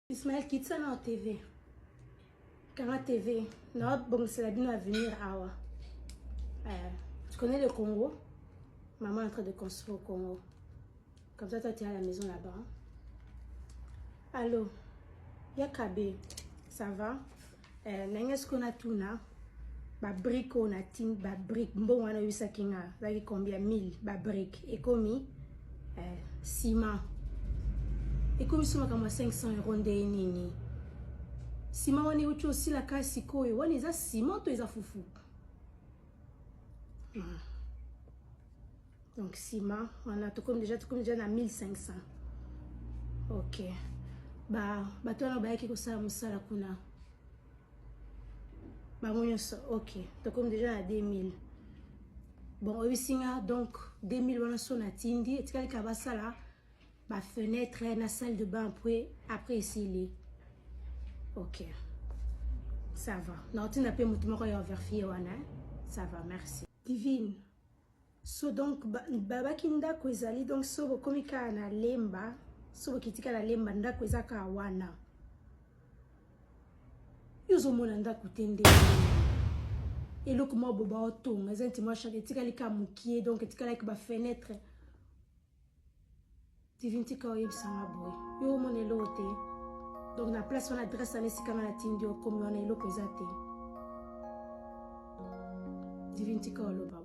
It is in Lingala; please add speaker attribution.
Speaker 1: Ismaël quitte ça en TV. Quand la TV, non, bon, c'est la bien à venir à tu connais le Congo? Maman est en train de construire au Congo. Comme ça, toi, tu es à la maison là-bas. Hein? Allô? Yakabe, ça va? N'est-ce qu'on a tout là? Ba brique on a tin, ba brique. Bon, on a eu ça qui a combien? 1000, ba brique. Et comme ciment. Et comme ça, on a 500 € de nini. Ciment, on est aussi la casse, on est à ciment, tu es à foufou. Donc, ciment, on a tout comme déjà à 1500. Ok. Bah, toi, on a qui ça, la kuna. Bah, ok. Tout comme déjà à 2000. Bon, aussi, donc, 2000, on a son atindi. Et tu as le ça là. Bah, fenêtre, la salle de bain, après ici, ok. Ça va. Non, tu n'as pas vérifié, ça va, merci. Divine. So donc baba kinda kwezali donc so komika na lemba so kitika na lemba ndako ezaka wana yuzo mona ndako tende eloko mo boba otonga ezenti mo chaque tika lika mukie donc tika like ba fenêtre divinti ka oyebisa boy yo mona elote donc na place on adresse na sika na tindi o komi on eloko ezate divinti ka oloba